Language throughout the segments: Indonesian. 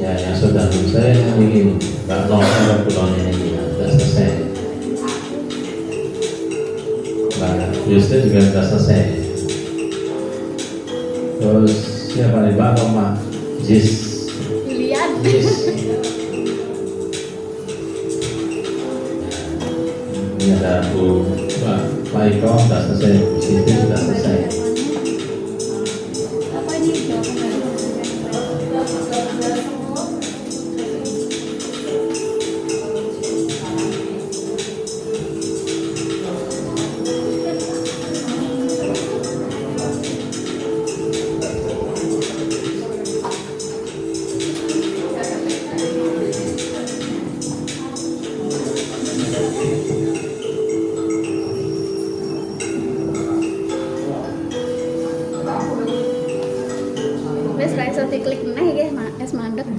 Ya, yang sudah saya ingin Mbak Nona berpulangnya ini sudah selesai. Mbak Yusti juga sudah selesai. Terus siapa nih Mbak Noma? Jis. Julian. Ini ada Bu Mbak Iko sudah selesai. Bu Siti sudah selesai. Apa ini jawabannya? Wes ra iso diklik meneh iki es mandek.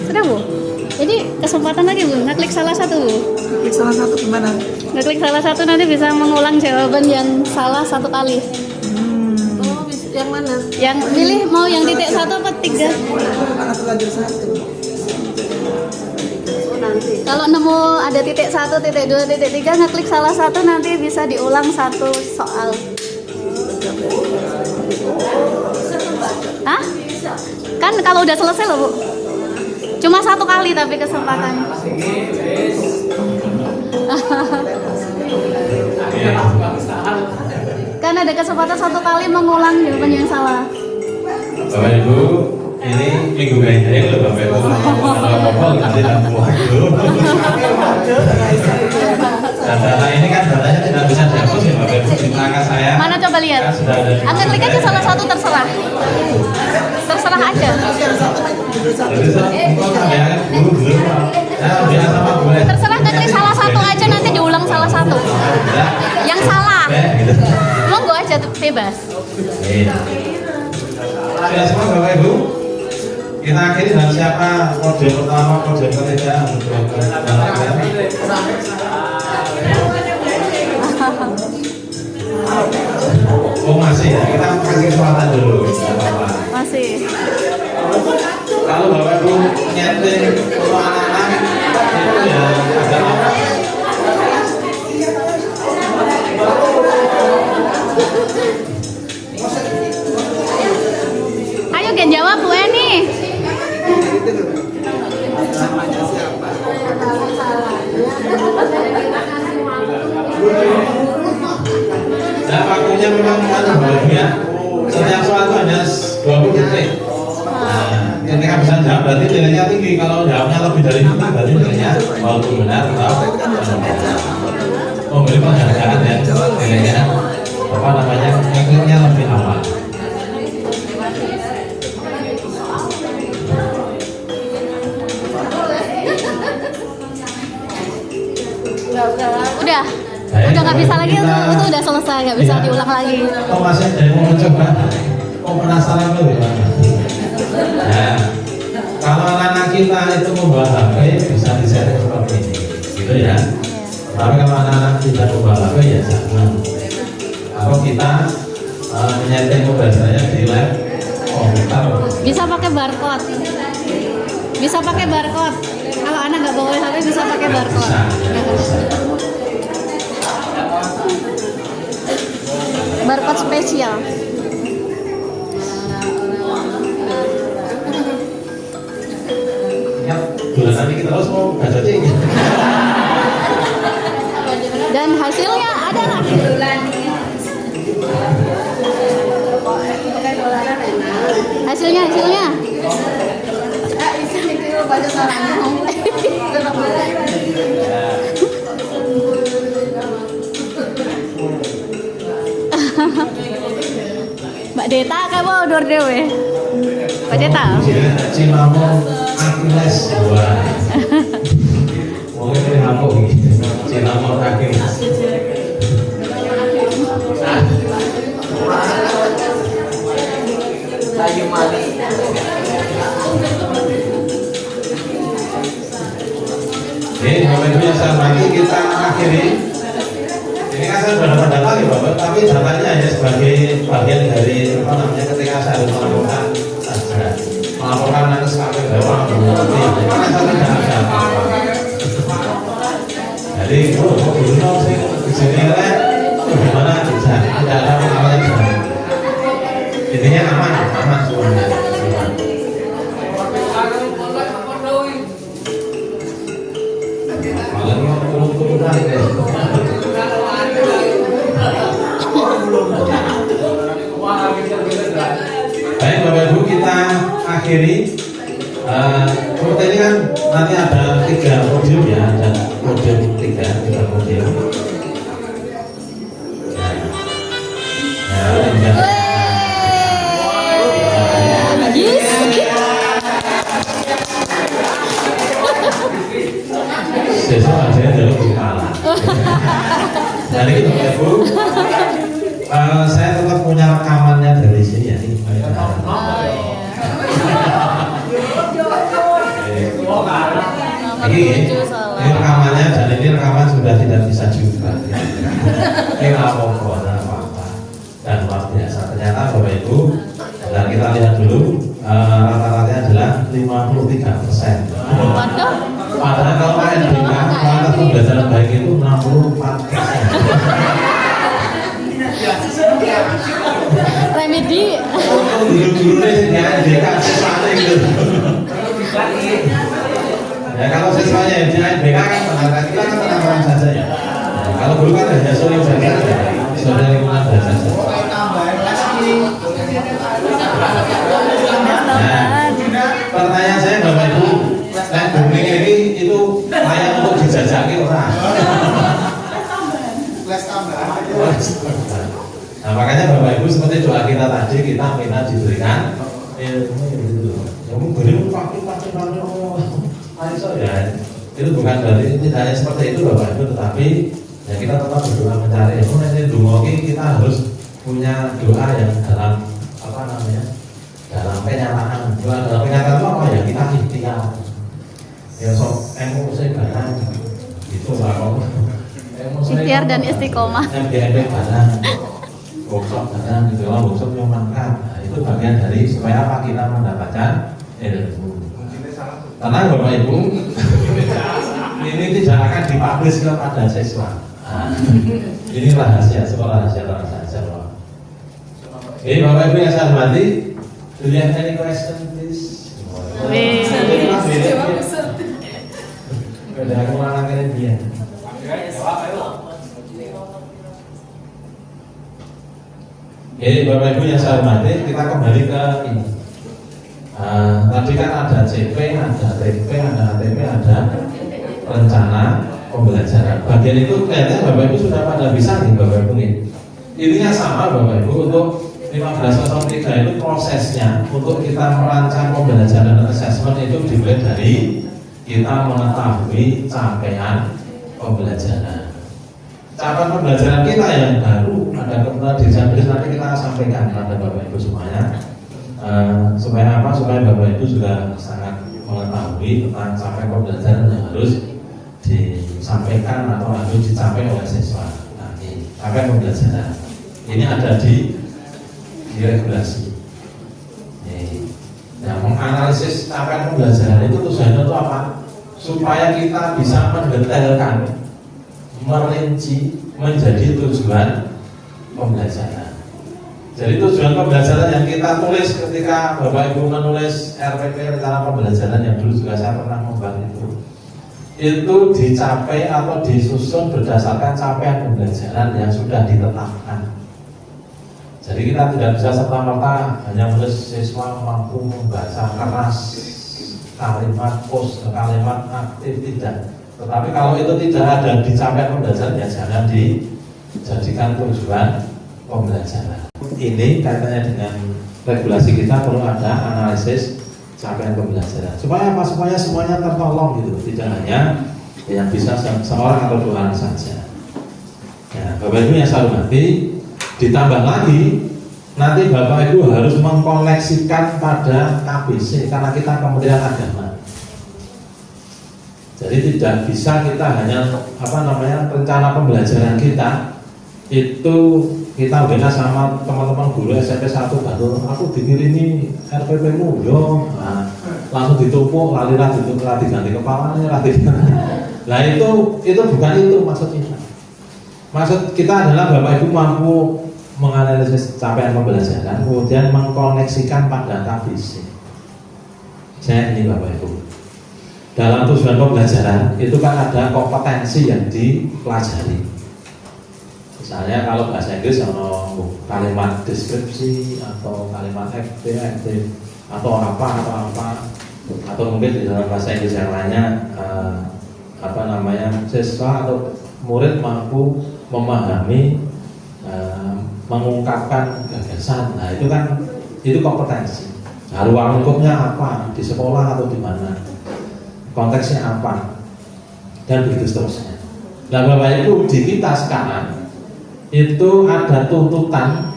Sudah Bu? Jadi kesempatan lagi Bu, ngeklik salah satu Bu. Klik salah satu gimana? Ngeklik salah satu nanti bisa mengulang jawaban yang salah satu kali. Oh, yang mana? Yang milih mau yang titik 1 apa 3? Karena terlanjur satu. Oh, nanti. Kalau nemu ada titik 1, titik 2, titik 3 ngeklik salah satu nanti bisa diulang satu soal. Hah? Kan kalau udah selesai loh Bu. Cuma satu kali tapi kesempatan. Kan ada kesempatan satu kali mengulang jawaban yang salah. Bapak Ibu, ini minggu ganjil loh Bapak Ibu. Kalau apa nanti tamu waktu. Dan data ini kan datanya tidak bisa dihapus ya Bapak Ibu di belakang saya. Mana coba lihat? Akan klik aja salah satu terserah. Terserah aja. Jadi saya dulu saya biasa sama boleh. Terserah klik salah satu aja nanti diulang salah satu. Yang salah. Monggo aja tuh bebas. Sudah semua Bapak Ibu. Kita akhiri dengan siapa kode pertama, kode ketiga untuk Oh masih ya, kita kasih kesempatan dulu. Masih. Kalau Bapak Ibu nyeting untuk anak-anak itu ya agak lama. Ayo Gen jawab Bu Eni. Namanya siapa? Nah waktunya memang baru ya. Setiap soal itu hanya 20 detik. Nah, ketika bisa jawab berarti nilainya tinggi. Kalau jawabnya lebih dari dari ini berarti nilainya walaupun benar atau memberi penghargaan ya, nilainya apa namanya, rankingnya lebih awal. Udah nggak bisa lagi, itu udah selesai, nggak bisa diulang lagi. Oh masih ada yang mau mencoba? Oh penasaran tuh gimana? Nah, kalau anak-anak kita itu membawa HP bisa di-setting seperti ini, gitu ya. Tapi kalau anak-anak tidak membawa HP ya jangan. Kalau kita menyeting mobile saya di lab komputer, Bisa pakai barcode. Bisa pakai barcode. Kalau anak nggak bawa HP bisa pakai barcode. bisa, ya, bisa. Barcode spesial. Ya, bulan nanti kita terus mau baca cing. Dan hasilnya adalah hasilnya Mbak Deta kamu odor dewe. Mbak Deta. Cinamo Achilles dua. Mungkin ini ngampuk gitu. Cinamo Achilles. Kayu manis. Oke, Bapak Ibu yang saya hormati, kita akhiri. Ini kan saya sudah dapat data nih Bapak, tapi datanya hanya sebagai bagian dari apa namanya ketika saya harus melaporkan saja, melaporkan nanti sampai bawah. Karena saya tidak ada apa-apa. Jadi, dulu sih di sini kan, gimana bisa tidak ada apa-apa yang bisa. Intinya aman semuanya. Malah mau turun-turunan ya. Baik Bapak Ibu, kita akhiri. Seperti ini kan nanti ada 3 podium ya, ada podium 3 podium. Besok aja jalur kepala. Jadi gitu Bapak Ibu, saya tetap punya rekamannya dari sini ya. Ini rekamannya, dan ini rekaman sudah tidak bisa juga. Ini apa-apa dan luar biasa. Ternyata Bapak Ibu, dan kita lihat dulu rata-ratanya adalah 53%. Padahal kalau NBK kualitas pembelajaran baik itu 64%. Remedi. Dulu ya NBK siswanya gitu. Ya kalau siswanya yang di NBK kan pendataan kita kan penambahan saja ya. Kalau dulu kan hanya sulit saja, sudah lingkungan saja. Nah, pertanyaan saya Bapak Ibu, booming ini itu layak untuk dijajaki orang. Nah makanya Bapak Ibu seperti doa kita tadi, kita minta diberikan ilmu gitu. Kamu beri pakai ya. Itu bukan berarti tidak hanya seperti itu Bapak Ibu, tetapi ya kita tetap berdoa mencari ilmu. Nanti dungoki kita harus punya doa yang dalam apa namanya, dalam kenyataan. Doa dalam kenyataan itu apa ya? Kita ikhtiar. Ya sok emosi barang itu bakal Ikhtiar dan istiqomah. MBMP barang workshop barang gitu lah, workshop yang mantap. Nah, itu bagian dari supaya apa kita mendapatkan ilmu. Tenang Bapak Ibu, ini tidak akan dipublish kepada siswa. Nah, ini rahasia, sekolah rahasia saja. Oke Bapak Ibu yang saya hormati, do you have any question please? Udah aku malah kalian dia. Oke, Bapak Ibu yang saya hormati, kita kembali ke ini. Tadi kan ada CP, ada TP, ada ATP, ada rencana pembelajaran. Bagian itu kayaknya Bapak Ibu sudah pada bisa nih Bapak Ibu nih. Intinya sama Bapak Ibu, untuk 1503 itu prosesnya untuk kita merancang pembelajaran dan assessment itu dimulai dari kita mengetahui capaian pembelajaran. Capaian pembelajaran kita yang baru ada kemudian di Jambres nanti kita sampaikan kepada Bapak Ibu semuanya. Supaya apa? Supaya Bapak Ibu juga sangat mengetahui tentang capaian pembelajaran yang harus disampaikan atau harus dicapai oleh siswa. Nah, ini capaian pembelajaran. Ini ada di regulasi. Nah, menganalisis capaian pembelajaran itu tujuannya itu apa? Supaya kita bisa mendetailkan, merinci menjadi tujuan pembelajaran. Jadi tujuan pembelajaran yang kita tulis ketika Bapak Ibu menulis RPP rencana pembelajaran yang dulu juga saya pernah membahas itu dicapai atau disusun berdasarkan capaian pembelajaran yang sudah ditetapkan. Jadi kita tidak bisa serta-merta hanya menulis siswa mampu membaca keras kalimat post, kalimat aktif, tidak. Tetapi kalau itu tidak ada di capaian pembelajaran ya jangan dijadikan tujuan pembelajaran. Ini kaitannya dengan regulasi kita perlu ada analisis capaian pembelajaran. Supaya apa? Supaya semuanya tertolong gitu. Tidak hanya yang bisa seorang atau dua orang saja. Ya, Bapak Ibu yang saya hormati, ditambah lagi nanti Bapak Ibu harus mengkoneksikan pada KBC karena kita Kementerian Agama. Jadi tidak bisa kita hanya rencana pembelajaran kita itu kita bina sama teman-teman guru SMP 1 baru aku dikirimi RPP-mu yo, nah, langsung ditumpuk lali diganti kepalanya nah itu bukan itu maksud kita. Maksud kita adalah Bapak Ibu mampu menganalisis capaian pembelajaran kemudian mengkoneksikan pada KBC. Saya ini Bapak Ibu, dalam tujuan pembelajaran itu kan ada kompetensi yang dipelajari. Misalnya kalau bahasa Inggris ada kalimat deskripsi atau kalimat FT atau apa atau mungkin di dalam bahasa Inggris yang lainnya siswa atau murid mampu memahami mengungkapkan gagasan. Nah itu kan itu kompetensi. Nah, ruang lingkupnya apa di sekolah atau di mana, konteksnya apa dan begitu seterusnya. Nah Bapak Ibu di kita sekarang itu ada tuntutan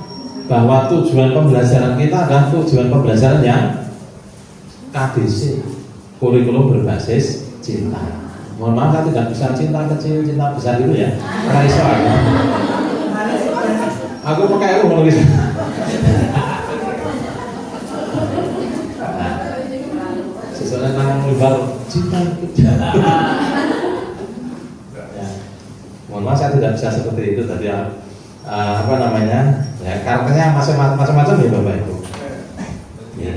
bahwa tujuan pembelajaran kita adalah tujuan pembelajaran yang KBC, kurikulum berbasis cinta. Mohon maaf saya tidak bisa cinta kecil, cinta besar gitu ya. Raiso aku pakai nulis. Sesuatu nang lebar cinta kecil. Ya. Mohon maaf saya tidak bisa seperti itu tadi ya. Karakternya macam-macam ya Bapak Ibu. Ya.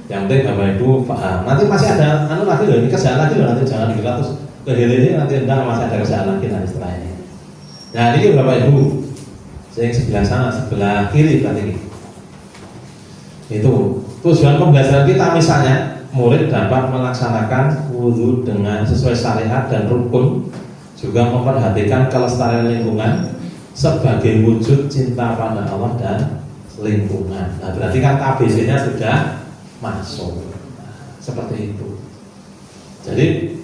Yang penting Bapak Ibu paham. Nanti masih ada lagi loh, ini kerjaan lagi loh, nanti jangan dikira terus ini nanti enggak masih ada kerjaan lagi nanti setelah ini. Nah ini Bapak Ibu, yang sebelah sana, sebelah kiri berarti ini. Itu tujuan pembelajaran kita misalnya murid dapat melaksanakan wudhu dengan sesuai syariat dan rukun, juga memperhatikan kelestarian lingkungan sebagai wujud cinta pada Allah dan lingkungan. Nah, berarti kan KBC-nya sudah masuk. Seperti itu. Jadi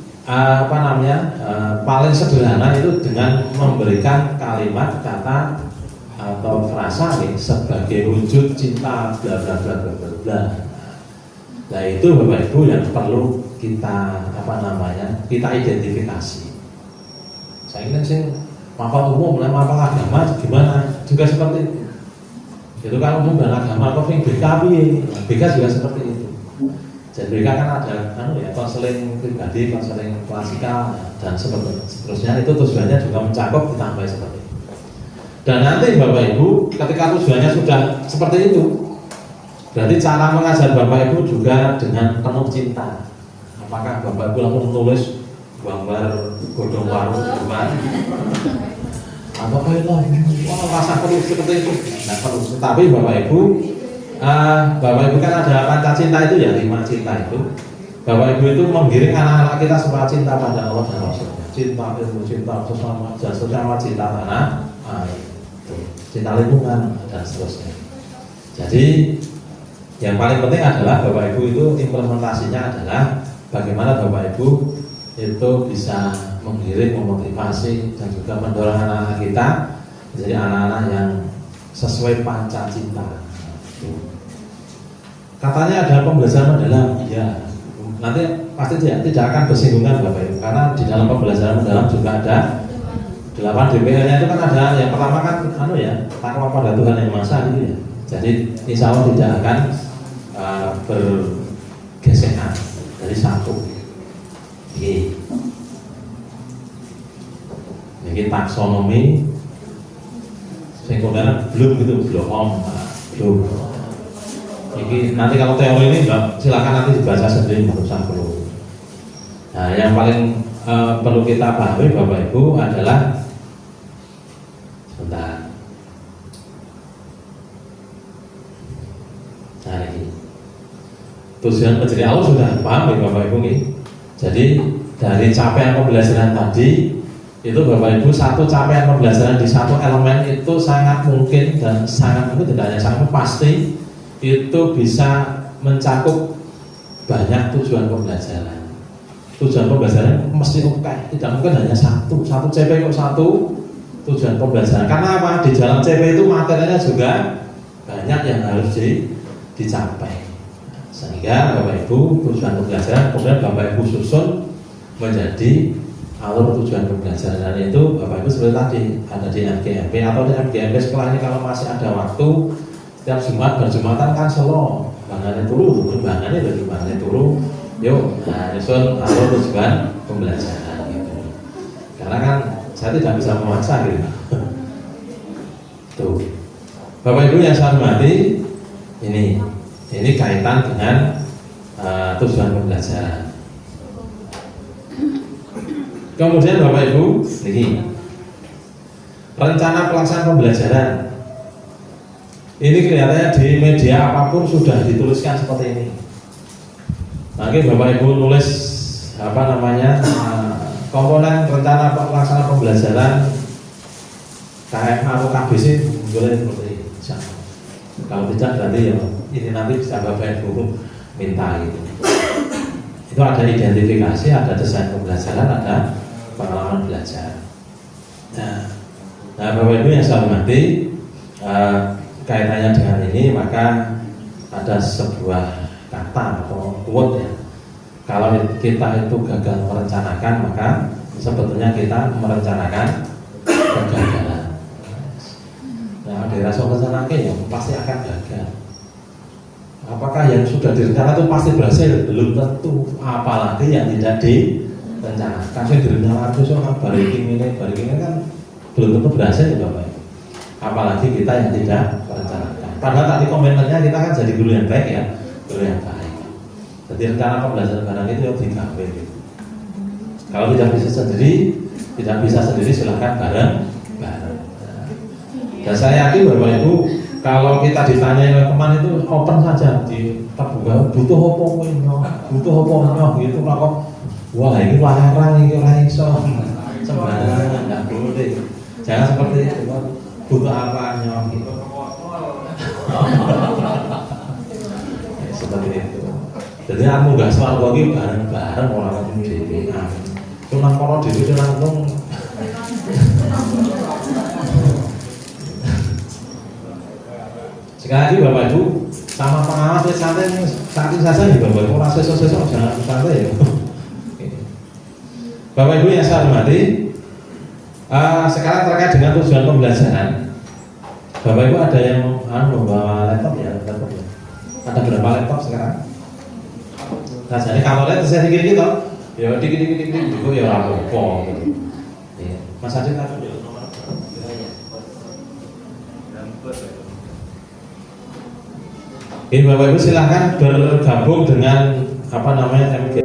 paling sederhana itu dengan memberikan kalimat, kata atau frasa sebagai wujud cinta bla bla bla bla bla. Nah, itu Bapak Ibu yang perlu kita kita identifikasi. Saya ingin sih mapal umum, mapal agama gimana juga seperti itu. Itu kan umum dan agama atau BK juga seperti itu. Jadi BK kan ada konseling pribadi, konseling klasikal dan seterusnya. Itu tujuannya juga mencakup ditambah seperti itu. Dan nanti Bapak Ibu ketika tujuannya sudah seperti itu, berarti cara mengajar Bapak Ibu juga dengan penuh cinta. Apakah Bapak Ibu langsung menulis gambar godong waru depan atau wah rasa perlu seperti itu? Nah perlu. Tetapi Bapak Ibu Bapak Ibu kan ada Pancacinta itu ya, 5 cinta itu. Bapak Ibu itu menggiring anak-anak kita supaya cinta pada Allah dan Rasulnya, cinta ilmu, cinta sesama, dan sesama, cinta tanah, cinta lingkungan dan seterusnya. Jadi yang paling penting adalah Bapak Ibu itu implementasinya adalah bagaimana Bapak Ibu itu bisa menggiring, memotivasi dan juga mendorong anak-anak kita menjadi anak-anak yang sesuai Pancacinta. Katanya ada pembelajaran mendalam, iya. Nanti pasti tidak akan bersinggungan Bapak Ibu, karena di dalam pembelajaran mendalam juga ada 8 DPL-nya itu kan ada yang pertama kan takwa pada Tuhan Yang Maha Esa gitu ya. Jadi insya Allah tidak akan bergesekan dari satu. Jadi taksonomi singkongnya belum gitu, belum. Jadi nanti kalau teori ini silakan nanti dibaca sendiri barusan perlu. Nah, yang paling perlu kita pahami Bapak Ibu adalah sebentar. Nah ini tujuan menjadi Allah sudah paham ya Bapak Ibu nih. Jadi dari capaian pembelajaran tadi itu Bapak Ibu, satu capaian pembelajaran di satu elemen itu sangat mungkin dan sangat mungkin tidak hanya sangat pasti itu bisa mencakup banyak tujuan pembelajaran. Tujuan pembelajaran mesti tidak mungkin hanya satu CP kok satu tujuan pembelajaran. Karena apa? Di dalam CP itu materinya juga banyak yang harus dicapai. Sehingga Bapak Ibu tujuan pembelajaran kemudian Bapak Ibu susun menjadi alur tujuan pembelajaran, dan itu Bapak Ibu seperti tadi ada di FGMP atau di FGMP sekolah ini kalau masih ada waktu setiap Jumat berjumatan kan selo bangane turu yuk nyusun alur tujuan pembelajaran gitu. Karena kan saya tidak bisa memaksa gitu. Tuh Bapak Ibu yang saya hormati, ini kaitan dengan tujuan pembelajaran. Kemudian Bapak Ibu, ini rencana pelaksanaan pembelajaran. Ini kelihatannya di media apapun sudah dituliskan seperti ini. Nanti Bapak Ibu nulis komponen rencana pelaksanaan pembelajaran KMA atau KBC boleh seperti ini. Kalau tidak berarti ya ini nanti bisa Bapak Ibu minta gitu. Itu ada identifikasi, ada desain pembelajaran, ada pengalaman belajar. Nah Bapak Ibu yang saya hormati, kaitannya dengan ini maka ada sebuah kata atau quote ya. Kalau kita itu gagal merencanakan, maka sebetulnya kita merencanakan kegagalan. Nah, di rasa rencanakan ya pasti akan gagal. Apakah yang sudah direncanakan itu pasti berhasil? Belum tentu. Apalagi yang tidak direncanakan. Yang direncanakan itu soal bariking ini kan belum tentu berhasil ya Bapak. Apalagi kita yang tidak merencanakan. Padahal tadi komentarnya kita kan jadi guru yang baik ya, guru yang baik. Jadi rencana pembelajaran barang itu yang digawe. Kalau tidak bisa sendiri silahkan bareng. Dan saya yakin Bapak Ibu, kalau kita ditanya oleh teman itu open saja, terbuka. Butuh apa gitu kok. Wah ini larang ini ora iso. Sembarangan enggak boleh. Jangan seperti itu. Butuh apa gitu. Seperti itu. Jadi aku nggak selalu lagi bareng-bareng orang dhewe. Cuma kalau dhewe langsung sekali lagi Bapak Ibu sama pengawas santai saking saja nih Bapak Ibu, rasa sesok jangan santai ya. Bapak Ibu yang saya hormati, sekarang terkait dengan tujuan pembelajaran. Bapak Ibu ada yang membawa laptop ya? Ada berapa laptop sekarang? Nah jadi kalau lihat saya dikit gitu, ya dikit juga ya apa-apa gitu. Mas Adit kan? Ini Bapak Ibu silahkan bergabung dengan MG.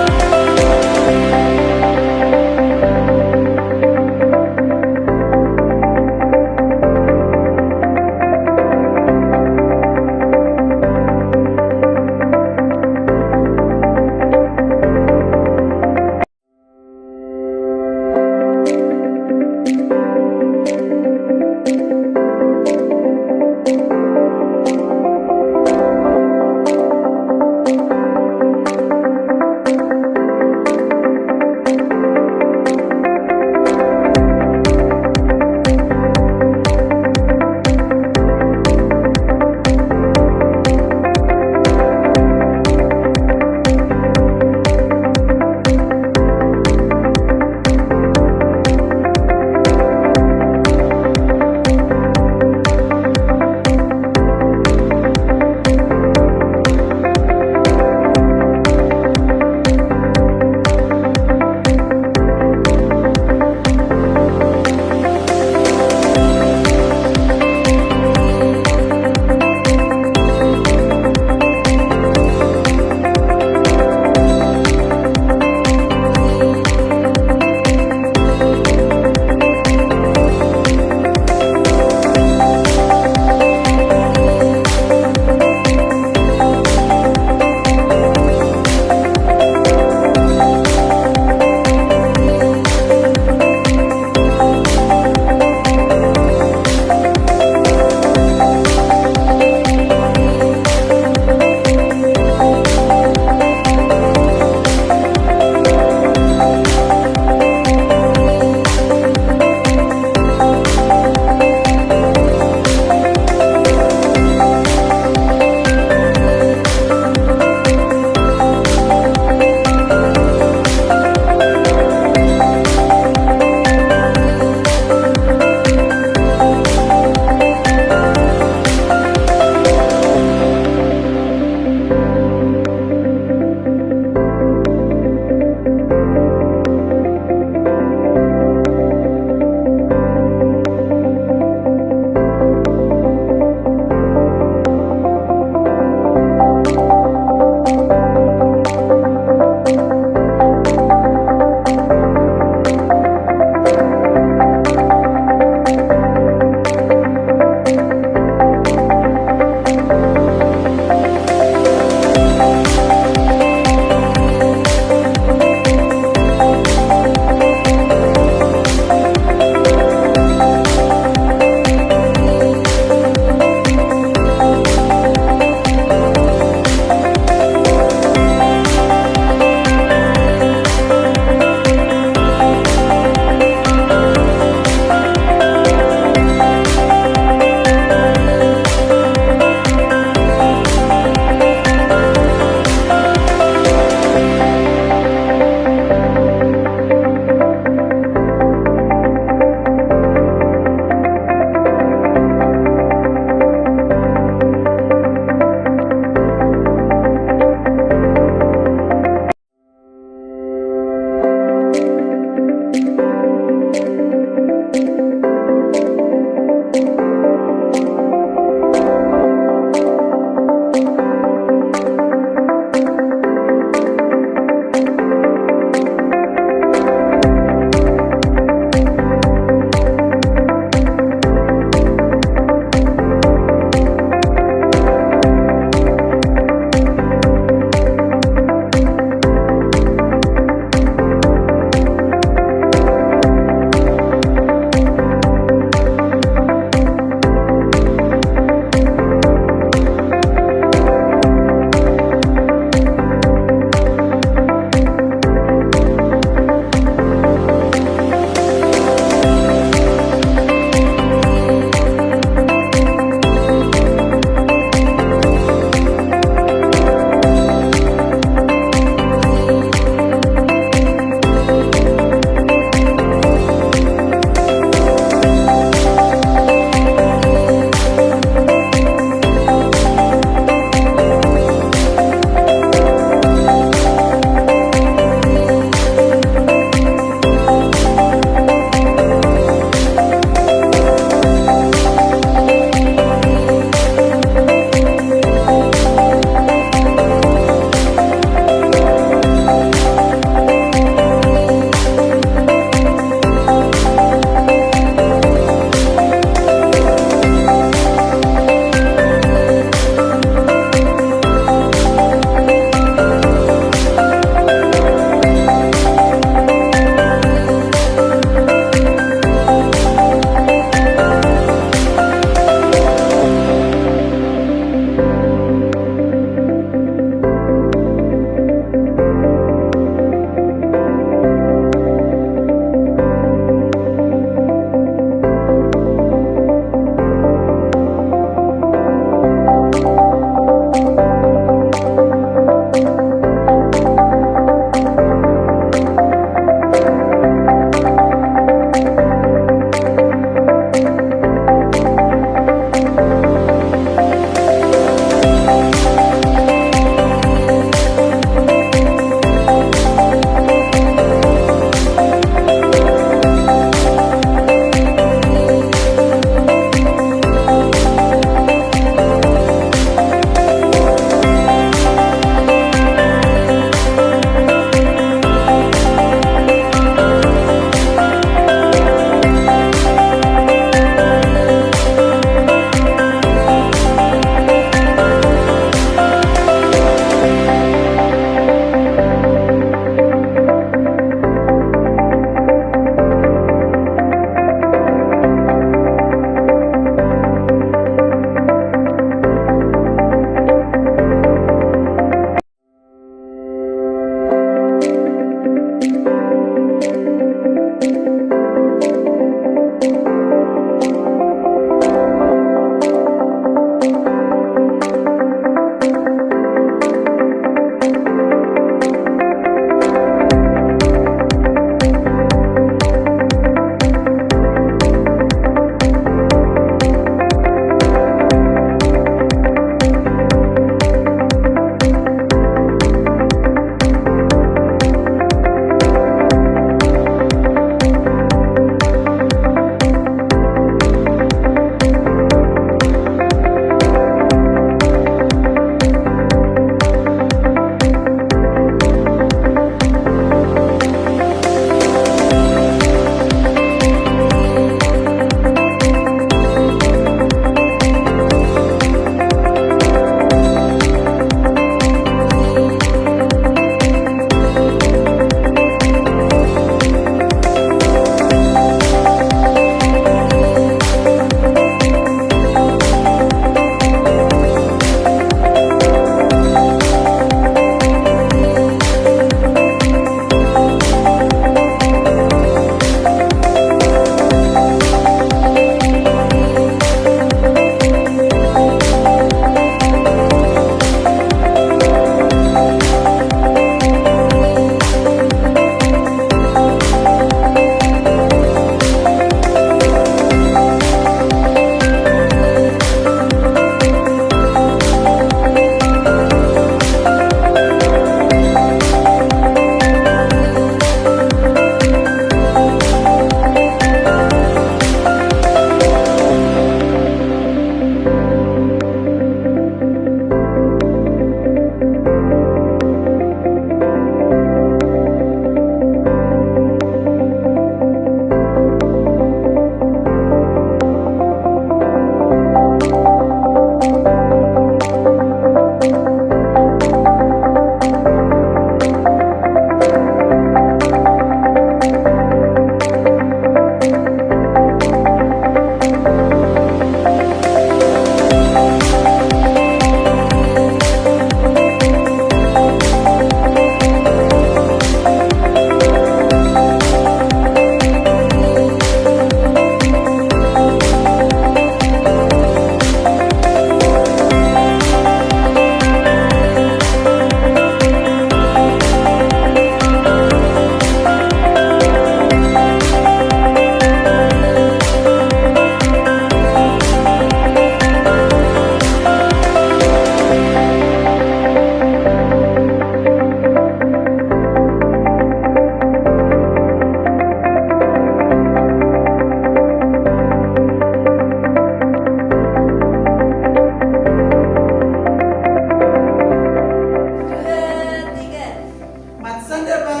apa?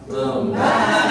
Membahas